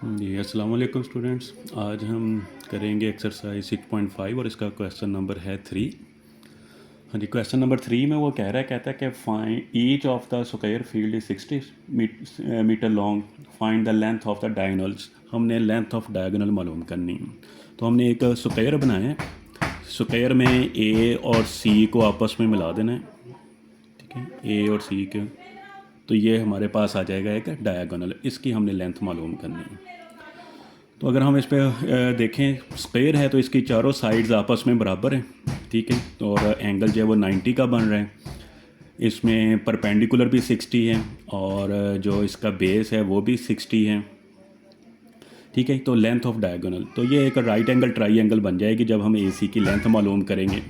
जी अस्सलाम वालेकुम स्टूडेंट्स। आज हम करेंगे एक्सरसाइज 6.5 और इसका क्वेश्चन नंबर है 3। हाँ जी, क्वेश्चन नंबर 3 में वो कहता है कि find each of the square field is 60 metre long, find the length of the diagonals. हमने लेंथ ऑफ डायगोनल मालूम करनी है। तो हमने एक स्क्वायर बनाया है। स्क्वायर में ए और सी को आपस में मिला देना है, ठीक है, ए और सी के। तो ये हमारे पास आ जाएगा एक डायगोनल, इसकी हमने लेंथ मालूम करनी है। तो अगर हम इस पर देखें, स्क्वायर है तो इसकी चारों साइड्स आपस में बराबर हैं, ठीक है। तो और एंगल जो है वो 90 का बन रहा है। इसमें परपेंडिकुलर भी 60 है और जो इसका बेस है वो भी 60 है, ठीक है। तो लेंथ ऑफ डायगोनल, तो ये एक राइट एंगल ट्राई बन जाएगी जब हम ए सी की लेंथ मालूम करेंगे,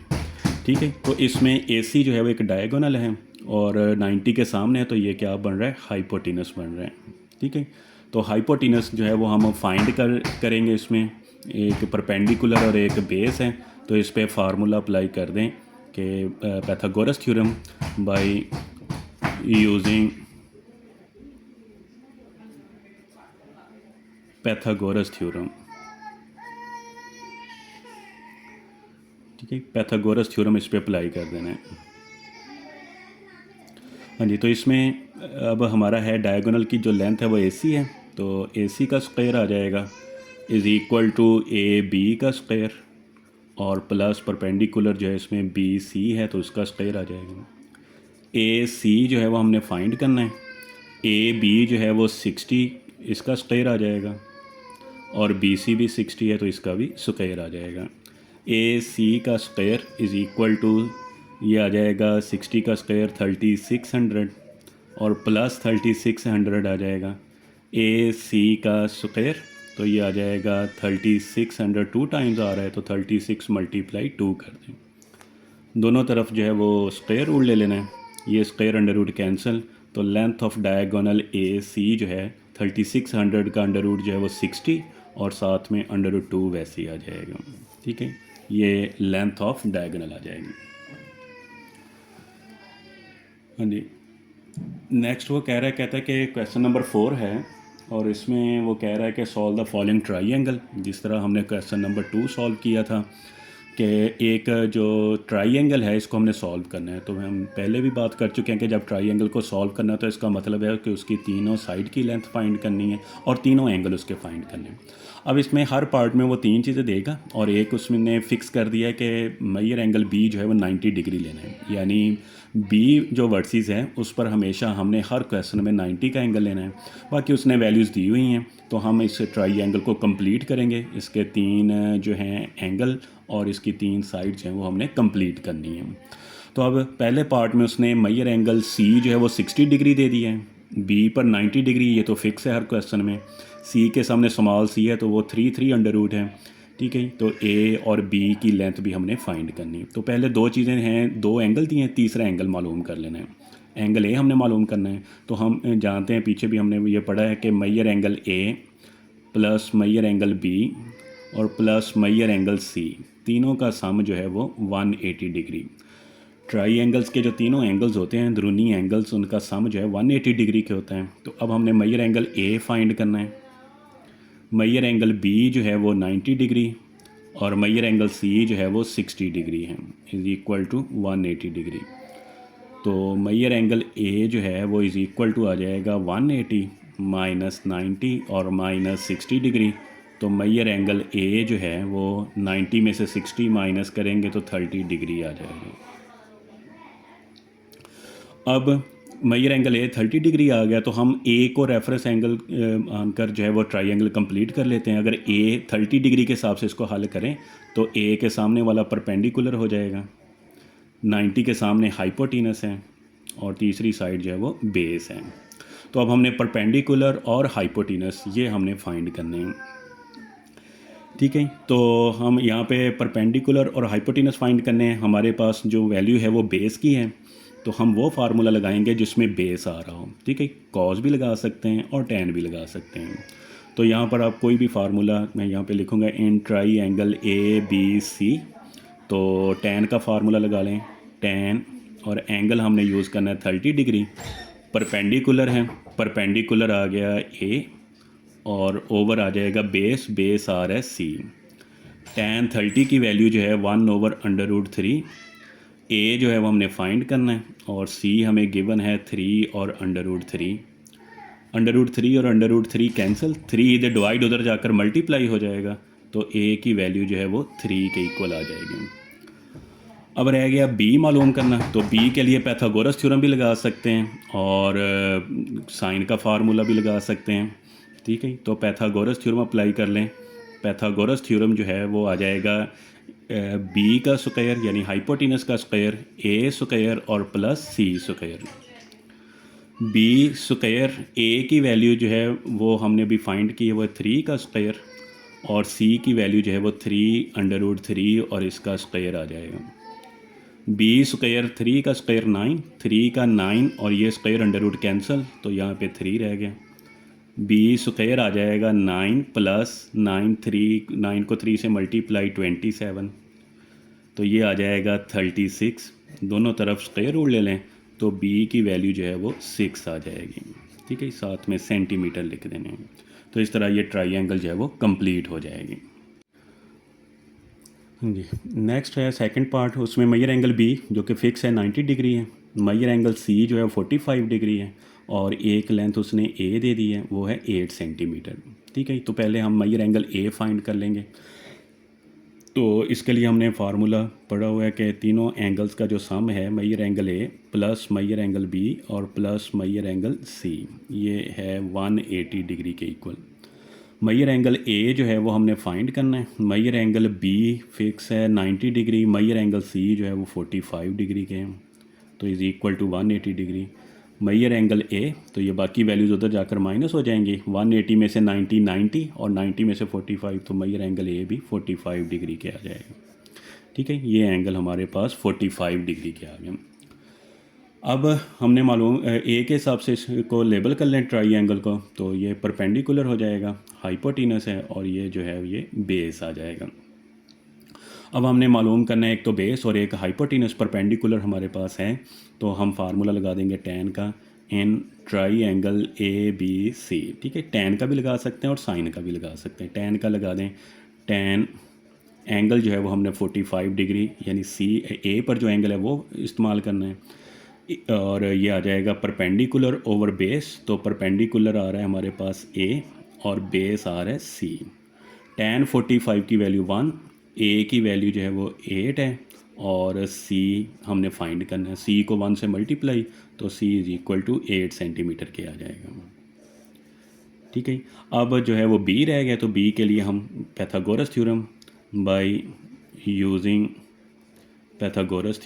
ठीक है। तो इसमें ए सी जो है वो एक डायगोनल है और 90 के सामने है, तो ये क्या बन रहा है, हाइपोटेनस बन रहा है, ठीक है। तो हाइपोटेनस जो है वो हम फाइंड करेंगे। इसमें एक परपेंडिकुलर और एक बेस है, तो इस पर फार्मूला अप्लाई कर दें कि Pythagoras theorem by using Pythagoras theorem, ठीक है। पैथागोरस थ्योरम इस पर अप्लाई कर देना है। हाँ जी, तो इसमें अब हमारा है डायगोनल की जो लेंथ है वो ए सी है, तो ए सी का स्क्वायर आ जाएगा is equal to A B का स्क्वायर और प्लस परपेंडिकुलर जो है इसमें बी सी है तो उसका स्क्वायर आ जाएगा। ए सी जो है वो हमने फाइंड करना है। ए बी जो है वो 60, इसका स्क्वायर आ जाएगा और बी सी भी 60 है तो इसका भी स्क्वायर आ जाएगा। ए सी का स्क्वायर इज़ इक्वल टू ये आ जाएगा 60 का स्क्वायर 3600 और प्लस 3600 आ जाएगा। ए सी का स्क्वायर तो ये आ जाएगा 3600, 2 टाइम्स आ रहा है तो 36 मल्टीप्लाई 2 कर दें। दोनों तरफ जो है वो स्क्वायर रूट ले लेना है, ये स्क्वायर अंडर रूट कैंसिल। तो लेंथ ऑफ डायगोनल ए सी जो है 3600 का अंडर रूट जो है वो 60 और साथ में अंडर रूट 2 वैसे ही आ जाएगा, ठीक है। ये लेंथ ऑफ डायगोनल आ जाएगी। हाँ जी, नेक्स्ट वो कहता है कि क्वेश्चन नंबर 4 है और इसमें वो कह रहा है कि सॉल्व द फॉलोइंग ट्राइंगल, जिस तरह हमने क्वेश्चन नंबर 2 सॉल्व किया था कि एक जो ट्राइंगल है इसको हमने सॉल्व करना है। तो हम पहले भी बात कर चुके हैं कि जब ट्राइंगल को सॉल्व करना है तो इसका मतलब है कि उसकी तीनों साइड की लेंथ फाइंड करनी है और तीनों एंगल उसके फाइंड करने हैं। अब इसमें हर पार्ट में वो 3 चीज़ें देगा और एक उसने फिक्स कर दिया है कि मेजर एंगल बी जो है वो 90 डिग्री लेना है, यानी बी जो वर्सेस है उस पर हमेशा हमने हर क्वेश्चन में 90 का एंगल लेना है। बाकी उसने वैल्यूज़ दी हुई हैं, तो हम इस ट्राइंगल को कंप्लीट करेंगे। इसके 3 जो हैं एंगल और इसकी 3 साइड्स हैं वो हमने कंप्लीट करनी है। तो अब पहले पार्ट में उसने मेजर एंगल सी जो है वो 60 डिग्री दे दिया है, बी पर 90 डिग्री, ये तो फिक्स है हर क्वेश्चन में। सी के सामने स्मॉल सी है तो वो 3 अंडर रूट है, ठीक है। तो ए और बी की लेंथ भी हमने फाइंड करनी है। तो पहले 2 चीज़ें हैं, 2 एंगल दिए हैं, तीसरा एंगल मालूम कर लेना है। एंगल ए हमने मालूम करना है, तो हम जानते हैं, पीछे भी हमने ये पढ़ा है कि major angle A plus major angle B और प्लस मेजर एंगल सी, तीनों का सम जो है वो 180 डिग्री। ट्राई एंगल्स के जो तीनों एंगल्स होते हैं, अंदरूनी एंगल्स, उनका सम जो है 180 डिग्री के होता है। तो अब हमने मेजर एंगल ए फाइंड करना है, मेजर एंगल बी जो है वो 90 डिग्री और मेजर एंगल सी जो है वो 60 डिग्री है, इज़ इक्वल टू 180 डिग्री। तो मेजर एंगल ए जो है वो इज़ इक्वल टू आ जाएगा 180 माइनस 90 और माइनस 60 डिग्री। तो मेजर एंगल ए जो है वो 90 में से 60 माइनस करेंगे तो 30 डिग्री आ जाएगा। अब मेजर एंगल ए 30 डिग्री आ गया तो हम ए को रेफरेंस एंगल आनकर जो है वो ट्राइंगल कंप्लीट कर लेते हैं। अगर ए 30 डिग्री के हिसाब से इसको हल करें तो ए के सामने वाला परपेंडिकुलर हो जाएगा, 90 के सामने हाइपोटेनस है और तीसरी साइड जो है वो बेस है। तो अब हमने परपेंडिकुलर और हाइपोटेनस ये हमने फाइंड करने हैं, ठीक है। तो हम यहाँ पे परपेंडिकुलर और हाइपोटेनस फाइंड करने हैं। हमारे पास जो वैल्यू है वो बेस की है, तो हम वो फार्मूला लगाएंगे जिसमें बेस आ रहा हो, ठीक है। कॉस भी लगा सकते हैं और टैन भी लगा सकते हैं। तो यहाँ पर आप कोई भी फार्मूला मैं यहाँ पे लिखूँगा in triangle A B C, तो टैन का फार्मूला लगा लें, टैन, और एंगल हमने यूज़ करना है 30 डिग्री। परपेंडिकुलर है, परपेंडिकुलर आ गया ए और ओवर आ जाएगा बेस, बेस आ रहा है सी। tan 30 की वैल्यू जो है 1/√3, ए जो है वो हमने फाइंड करना है और सी हमें गिवन है 3 और √3। √3 और √3 कैंसिल, 3 इधर डिवाइड उधर जाकर मल्टीप्लाई हो जाएगा, तो ए की वैल्यू जो है वो 3 के इक्वल आ जाएगी। अब रह गया बी मालूम करना, तो बी के लिए पैथागोरस थ्योरम भी लगा सकते हैं और साइन का फार्मूला भी लगा सकते हैं। ठीक है, तो पैथागोरस थ्योरम अप्लाई कर लें। पैथागोरस थ्योरम जो है वो आ जाएगा बी का स्क्वायर यानी हाइपोटेनस का स्क्वायर, ए स्क्वायर और plus C square. B square, ए की वैल्यू जो है वो हमने भी फाइंड की है, वो 3 का स्क्वायर, और सी की वैल्यू जो है वो 3/√3 और इसका स्क्वायर आ जाएगा। बी स्क्वायर, 3 का स्क्वायर 9, 3 का 9 और ये स्क्वायर अंडर कैंसिल, तो यहाँ पे 3 रह गया। बी स्क्वायर आ जाएगा 9 प्लस 9, 9 को 3 से मल्टीप्लाई 27, तो ये आ जाएगा 36। दोनों तरफ स्क्वायर रूट ले लें तो बी की वैल्यू जो है वो 6 आ जाएगी। ठीक है, साथ में सेंटीमीटर लिख देने हैं। तो इस तरह ये ट्राइंगल जो है वो कंप्लीट हो जाएगी। जी, नेक्स्ट है सेकंड पार्ट, उसमें मेजर एंगल बी जो कि फ़िक्स है 90 डिग्री है, मेजर एंगल सी जो है 45 डिग्री है, और एक लेंथ उसने ए दे दी है वो है 8 सेंटीमीटर। ठीक है, तो पहले हम मेजर एंगल ए फाइंड कर लेंगे। तो इसके लिए हमने फार्मूला पढ़ा हुआ है कि तीनों एंगल्स का जो सम है major angle A plus major angle B और प्लस मेजर एंगल सी, ये है 180 डिग्री के इक्वल। मेजर एंगल ए जो है वो हमने फाइंड करना है, मेजर एंगल बी फिक्स है 90 डिग्री, मेजर एंगल सी जो है वो 45 डिग्री के हैं, तो is equal to 180 degree. Major angle A, तो ये बाकी वैल्यूज़ उधर जाकर माइनस हो जाएंगी, 180 में से 90 और 90 में से 45, तो मेजर एंगल ए भी 45 डिग्री के आ जाएगा। ठीक है, ये एंगल हमारे पास 45 डिग्री के आ गए। अब हमने मालूम ए के हिसाब से इसको लेबल कर लें ट्राइंगल को, तो ये परपेंडिकुलर हो जाएगा, हाइपोटेनस है, और ये जो है ये बेस आ जाएगा। अब हमने मालूम करना है एक तो बेस और एक हाइपोटेनस परपेंडिकुलर हमारे पास है, तो हम फार्मूला लगा देंगे टैन का इन ट्राइंगल ए बी सी। ठीक है, टैन का भी लगा सकते हैं और साइन का भी लगा सकते हैं। टैन का लगा दें, टैन एंगल जो है वो हमने 45 डिग्री यानी सी ए पर जो एंगल है वो इस्तेमाल करना है, और ये आ जाएगा परपेंडिकुलर ओवर बेस, तो परपेंडिकुलर आ रहा है हमारे पास ए और बेस आ रहा है सी। tan 45 की वैल्यू 1, ए की वैल्यू जो है वो 8 है, और सी हमने फाइंड करना है, सी को 1 से मल्टीप्लाई, तो सी इज़ इक्वल टू 8 सेंटीमीटर के आ जाएगा। ठीक है, अब जो है वो बी रह गया, तो बी के लिए हम Pythagoras theorem by using Pythagoras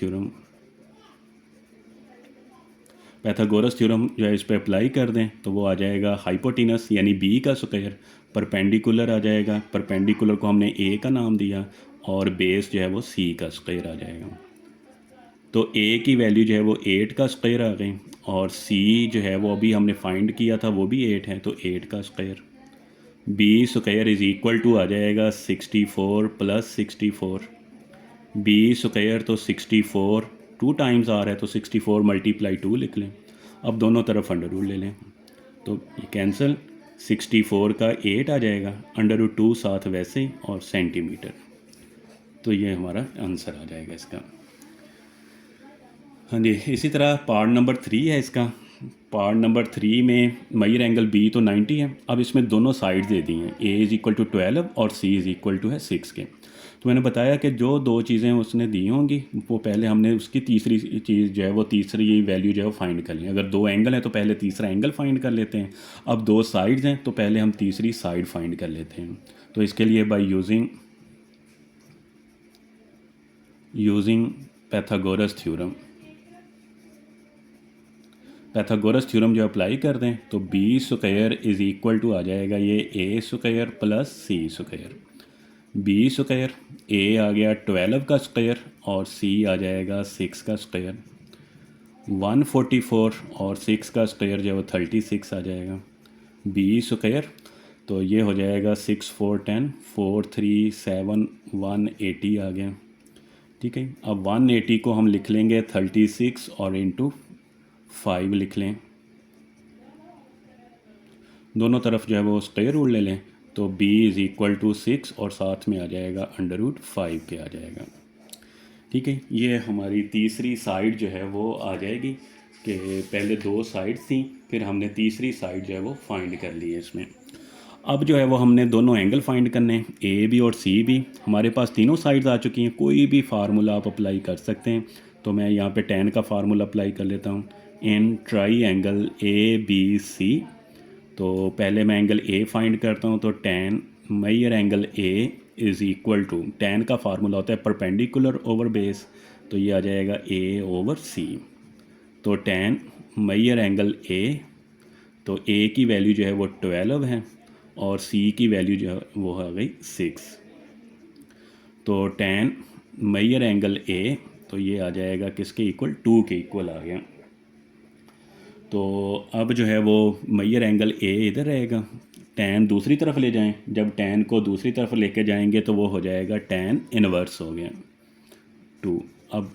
theorem जो है इस पर अप्लाई कर दें, तो वो आ जाएगा हाइपोटेनस यानी बी का स्क्वायर, परपेंडिकुलर आ जाएगा, परपेंडिकुलर को हमने ए का नाम दिया, और बेस जो है वो सी का स्क्वायर आ जाएगा। तो ए की वैल्यू जो है वो 8 का स्क्वायर आ गई, और सी जो है वो अभी हमने फाइंड किया था वो भी 8 है, तो 8 का square. B square is equal to आ जाएगा 64 प्लस 64, बी स्क्वायर तो 64 2 टाइम्स आ रहा है, तो 64 मल्टीप्लाई 2 लिख लें। अब दोनों तरफ अंडर रूट ले लें, तो ये कैंसिल, 64 का 8 आ जाएगा, अंडर रूट 2 साथ वैसे ही, और सेंटीमीटर, तो ये हमारा आंसर आ जाएगा इसका। हाँ जी, इसी तरह पार्ट नंबर 3 है इसका। पार्ट नंबर 3 में मेजर एंगल बी तो 90 है, अब इसमें दोनों साइड्स दे दी हैं, ए इज़ इक्वल टू 12 और सी इज़ इक्वल टू है 6 के। तो मैंने बताया कि जो दो चीज़ें उसने दी होंगी वो पहले हमने उसकी तीसरी चीज़ जो है वो तीसरी वैल्यू जो है वो फाइंड कर लें। अगर दो एंगल है तो पहले तीसरा एंगल फाइंड कर लेते हैं, अब दो साइड्स हैं तो पहले हम तीसरी साइड फाइंड कर लेते हैं। तो इसके लिए बाय यूजिंग पैथागोरस थ्योरम जो अप्लाई कर दें, तो B square is equal to आ जाएगा ये A square plus C square. B square, A आ गया 12 का स्क्वायर और सी आ जाएगा 6 का स्क्वायर, 144 और 6 का स्क्वायर जो है वो 36 आ जाएगा। बी स्क्वायर, तो ये हो जाएगा 6 4 10 4 3 7 180 आ गया। ठीक है, अब 180 को हम लिख लेंगे 36 और इंटू 5 लिख लें, दोनों तरफ जो है वो स्क्वायर रूट ले लें तो b इज़ इक्वल टू 6 और साथ में आ जाएगा √5 के आ जाएगा। ठीक है, ये हमारी तीसरी साइड जो है वो आ जाएगी कि पहले दो साइड थी, फिर हमने तीसरी साइड जो है वो फाइंड कर ली है इसमें। अब जो है वो हमने दोनों एंगल फाइंड करने हैं, ए भी और सी भी। हमारे पास तीनों साइड्स आ चुकी हैं, कोई भी फार्मूला आप अप्लाई कर सकते हैं। तो मैं यहाँ पे tan का फार्मूला अप्लाई कर लेता हूँ। In triangle A B C, तो पहले मैं एंगल ए फाइंड करता हूँ, तो tan major angle A is equal to, tan का फार्मूला होता है परपेंडिकुलर ओवर बेस, तो ये आ जाएगा a ओवर c। तो tan मेजर एंगल a, तो a की वैल्यू जो है वो 12 है और c की वैल्यू जो है वो आ गई 6। तो tan मेजर एंगल a, तो ये आ जाएगा किसके इक्वल, 2 के इक्वल आ गया। तो अब जो है वो मेजर एंगल ए इधर रहेगा, tan दूसरी तरफ ले जाएं, जब tan को दूसरी तरफ लेके जाएंगे तो वो हो जाएगा tan इनवर्स हो गया 2। अब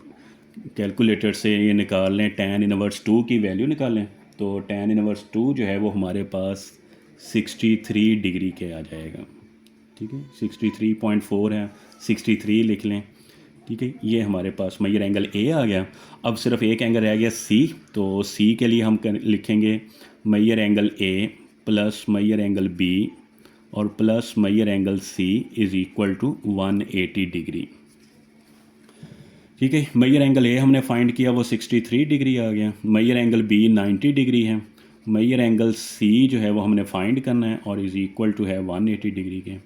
कैलकुलेटर से ये निकाल लें, tan इनवर्स 2 की वैल्यू निकालें, तो tan इनवर्स 2 जो है वो हमारे पास 63 डिग्री के आ जाएगा। ठीक है, 63.4 है, 63 लिख लें। ठीक है, ये हमारे पास मेजर एंगल ए आ गया। अब सिर्फ एक एंगल रह गया सी, तो सी के लिए हम लिखेंगे major angle A plus major angle B और plus major angle C is equal to 180 degree. ठीक है, मेजर एंगल ए हमने फाइंड किया, वो 63 डिग्री आ गया। मेजर एंगल बी 90 डिग्री है। मेजर एंगल सी जो है वो हमने फाइंड करना है और इज़ इक्वल टू है 180 डिग्री के।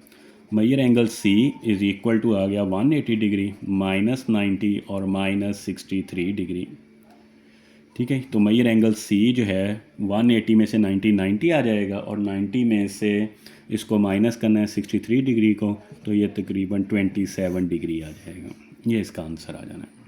Major angle C is equal to आ गया 180 डिग्री माइनस 90 और माइनस 63 डिग्री। ठीक है, तो मेजर एंगल सी जो है 180 में से 90 आ जाएगा और 90 में से इसको माइनस करना है 63 डिग्री को, तो ये तकरीबन 27 डिग्री आ जाएगा। ये इसका आंसर आ जाना है।